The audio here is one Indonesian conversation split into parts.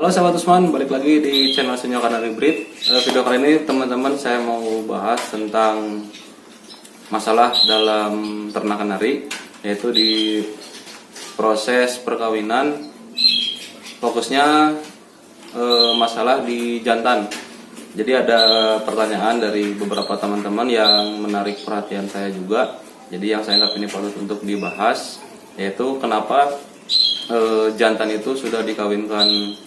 Halo sahabat Usman, balik lagi di channel Senyo Kanari Breed. Video kali ini teman-teman saya mau bahas tentang masalah dalam ternak kanari, yaitu di proses perkawinan. Fokusnya masalah di jantan. Jadi ada pertanyaan dari beberapa teman-teman yang menarik perhatian saya juga. Jadi yang saya anggap ini patut untuk dibahas, yaitu kenapa jantan itu sudah dikawinkan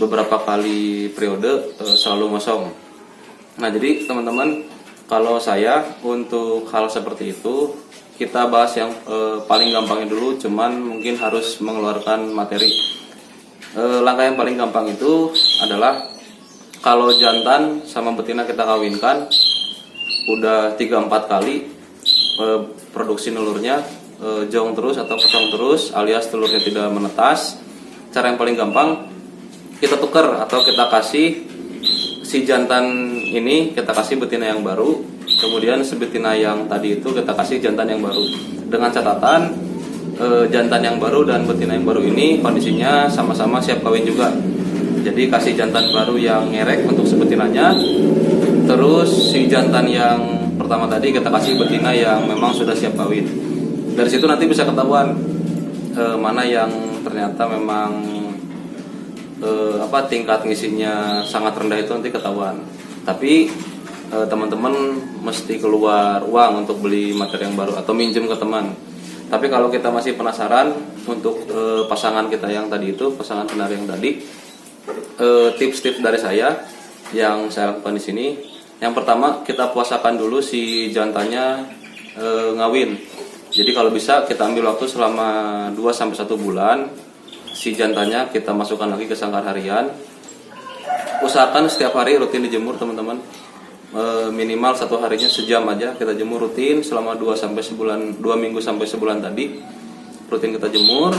beberapa kali periode selalu mosong. Nah, jadi teman-teman, kalau saya untuk hal seperti itu kita bahas yang paling gampangnya dulu, cuman mungkin harus mengeluarkan materi. Langkah yang paling gampang itu adalah kalau jantan sama betina kita kawinkan udah 3-4 kali produksi telurnya jong terus atau kosong terus alias telurnya tidak menetas. Cara yang paling gampang, kita tukar atau kita kasih si jantan ini, kita kasih betina yang baru, kemudian si betina yang tadi itu kita kasih jantan yang baru, dengan catatan jantan yang baru dan betina yang baru ini kondisinya sama-sama siap kawin juga. Jadi kasih jantan baru yang ngerek untuk si betinanya, terus si jantan yang pertama tadi kita kasih betina yang memang sudah siap kawin. Dari situ nanti bisa ketahuan mana yang ternyata memang tingkat ngisinya sangat rendah, itu nanti ketahuan. Tapi teman-teman mesti keluar uang untuk beli materi yang baru atau minjem ke teman. Tapi kalau kita masih penasaran untuk pasangan kita yang tadi itu, pasangan kanari yang tadi, tips-tips dari saya yang saya lakukan di sini. Yang pertama, kita puasakan dulu si jantannya ngawin. Jadi kalau bisa kita ambil waktu selama 2-1 bulan. Si jantannya kita masukkan lagi ke sangkar harian. Usahakan setiap hari rutin dijemur teman-teman. Minimal 1 harinya sejam aja kita jemur rutin selama 2 minggu sampai sebulan tadi. Rutin kita jemur.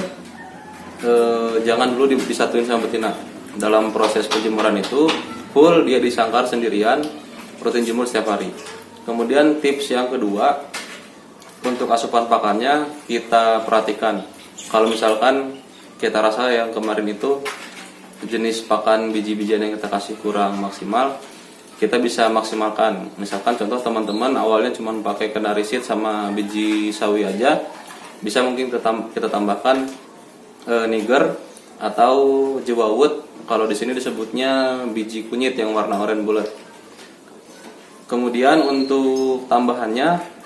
Jangan dulu disatuin sama betina. Dalam proses penjemuran itu full dia disangkar sendirian, rutin jemur setiap hari. Kemudian tips yang kedua, untuk asupan pakannya kita perhatikan. Kalau misalkan kita rasa yang kemarin itu jenis pakan biji-bijian yang kita kasih kurang maksimal, kita bisa maksimalkan. Misalkan contoh teman-teman awalnya cuma pakai Canary Seed sama biji sawi aja, bisa mungkin kita tambahkan Niger atau Jawa Wood. Kalau di sini disebutnya biji kunyit yang warna oranye bulat. Kemudian untuk tambahannya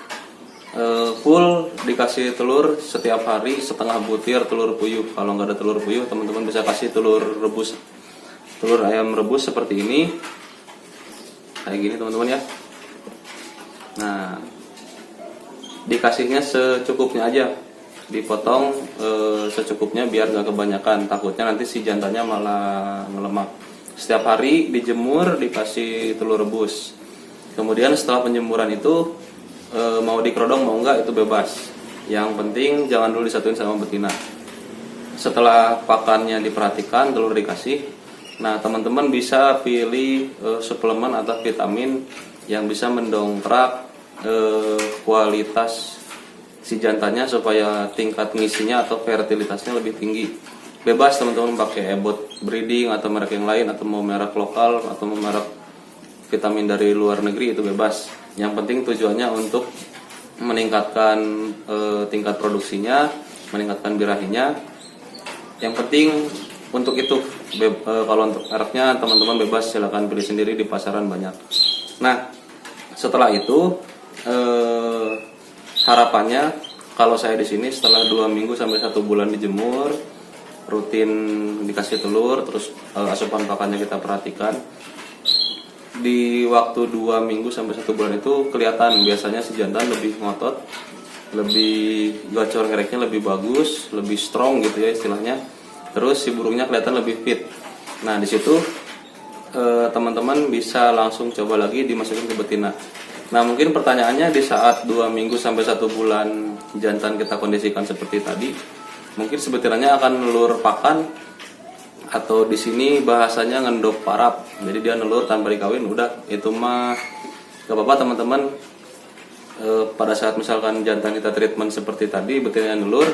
full dikasih telur setiap hari setengah butir telur puyuh. Kalau nggak ada telur puyuh, teman-teman bisa kasih telur rebus, telur ayam rebus seperti ini, kayak gini teman-teman ya. Nah, dikasihnya secukupnya aja, dipotong secukupnya biar nggak kebanyakan, takutnya nanti si jantannya malah ngelemak. Setiap hari dijemur, dikasih telur rebus. Kemudian setelah penjemuran itu mau dikerodong mau enggak itu bebas. Yang penting jangan dulu disatuin sama betina. Setelah pakannya diperhatikan, telur dikasih. Nah, teman-teman bisa pilih suplemen atau vitamin yang bisa mendongkrak kualitas si jantannya supaya tingkat ngisinya atau fertilitasnya lebih tinggi. Bebas teman-teman pakai Ebot Breeding atau merek yang lain, atau mau merek lokal atau mau merek vitamin dari luar negeri, itu bebas. Yang penting tujuannya untuk meningkatkan tingkat produksinya, meningkatkan birahinya. Yang penting untuk itu. Kalau untuk mereknya teman-teman bebas, silakan pilih sendiri, di pasaran banyak. Nah, setelah itu harapannya kalau saya di sini setelah 2 minggu sampai 1 bulan dijemur, rutin dikasih telur, terus asupan pakannya kita perhatikan. Di waktu 2 minggu sampai 1 bulan itu kelihatan biasanya si jantan lebih ngotot, lebih gacor ngereknya lebih bagus, lebih strong gitu ya istilahnya. Terus si burungnya kelihatan lebih fit. Nah, di situ teman-teman bisa langsung coba lagi dimasukin ke betina. Nah, mungkin pertanyaannya di saat 2 minggu sampai 1 bulan jantan kita kondisikan seperti tadi, mungkin sebetinanya akan nelur pakan, atau di sini bahasanya ngendok parap. Jadi dia nelur tanpa dikawin, udah itu mah gak apa-apa teman-teman. Pada saat misalkan jantan kita treatment seperti tadi, betina nelur,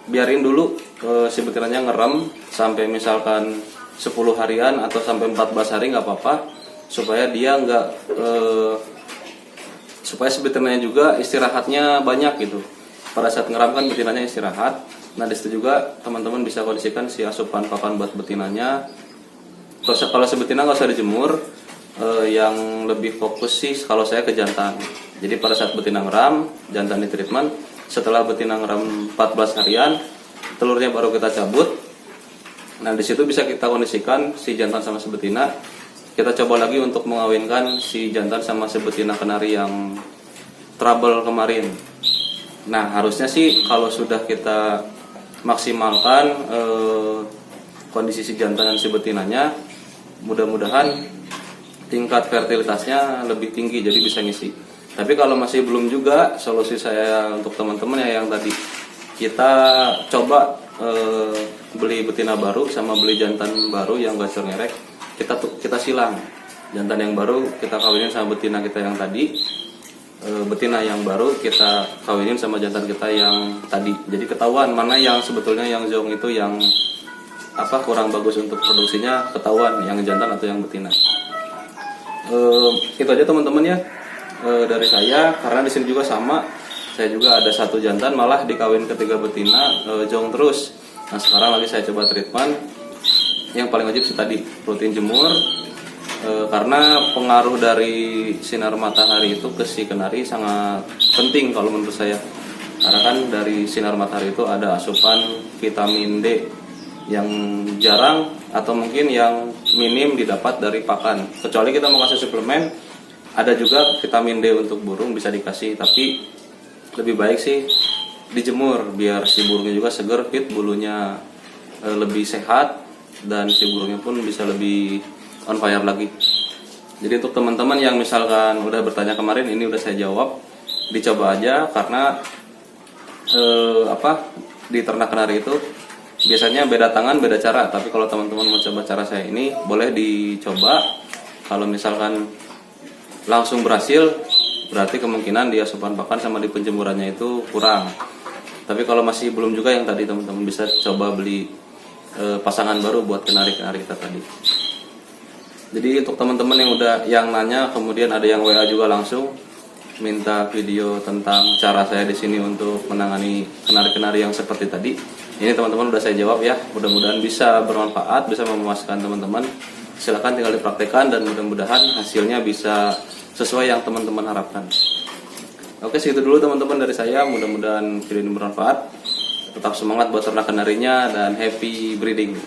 biarin dulu si betinanya ngerem sampai misalkan 10 harian atau sampai 14 hari nggak apa-apa, supaya dia nggak supaya si betinanya juga istirahatnya banyak gitu. Pada saat ngeram kan betinanya istirahat. Nah disitu juga teman-teman bisa kondisikan si asupan pakan buat betinanya. Kalau si betina nggak usah dijemur, yang lebih fokus sih kalau saya ke jantan. Jadi pada saat betina ngeram, jantan di treatment. Setelah betina ngeram 14 harian, telurnya baru kita cabut. Nah di situ bisa kita kondisikan si jantan sama si betina. Kita coba lagi untuk mengawinkan si jantan sama si betina kenari yang trouble kemarin. Nah harusnya sih kalau sudah kita maksimalkan kondisi si jantan dan si betinanya, mudah-mudahan tingkat fertilitasnya lebih tinggi, jadi bisa ngisi. Tapi kalau masih belum juga, solusi saya untuk teman-teman ya yang tadi, kita coba beli betina baru sama beli jantan baru yang gacor ngerek, kita silang. Jantan yang baru kita kawinin sama betina kita yang tadi, betina yang baru kita kawinin sama jantan kita yang tadi. Jadi ketahuan mana yang sebetulnya yang zong itu yang kurang bagus untuk produksinya, ketahuan yang jantan atau yang betina. Itu aja teman-teman ya dari saya, karena di sini juga sama, saya juga ada satu jantan malah dikawin ketiga betina jong terus. Nah sekarang lagi saya coba treatment. Yang paling wajib sih tadi rutin jemur, karena pengaruh dari sinar matahari itu ke si kenari sangat penting kalau menurut saya. Karena kan dari sinar matahari itu ada asupan vitamin D yang jarang atau mungkin yang minim didapat dari pakan. Kecuali kita mau kasih suplemen, ada juga vitamin D untuk burung bisa dikasih, tapi lebih baik sih dijemur biar si burungnya juga seger, fit, bulunya lebih sehat, dan si burungnya pun bisa lebih on fire lagi. Jadi untuk teman-teman yang misalkan udah bertanya kemarin, ini udah saya jawab, dicoba aja karena di ternak kenari itu biasanya beda tangan beda cara. Tapi kalau teman-teman mau coba cara saya ini, boleh dicoba. Kalau misalkan langsung berhasil, berarti kemungkinan di asupan pakan sama di penjemurannya itu kurang. Tapi kalau masih belum juga yang tadi, teman-teman bisa coba beli pasangan baru buat kenari-kenari kita tadi. Jadi untuk teman-teman yang nanya, kemudian ada yang WA juga langsung minta video tentang cara saya di sini untuk menangani kenari-kenari yang seperti tadi. Ini teman-teman udah saya jawab ya. Mudah-mudahan bisa bermanfaat, bisa memuaskan teman-teman. Silakan tinggal dipraktekkan dan mudah-mudahan hasilnya bisa sesuai yang teman-teman harapkan. Oke, segitu dulu teman-teman dari saya. Mudah-mudahan video ini bermanfaat. Tetap semangat buat ternak kenarinya dan happy breeding.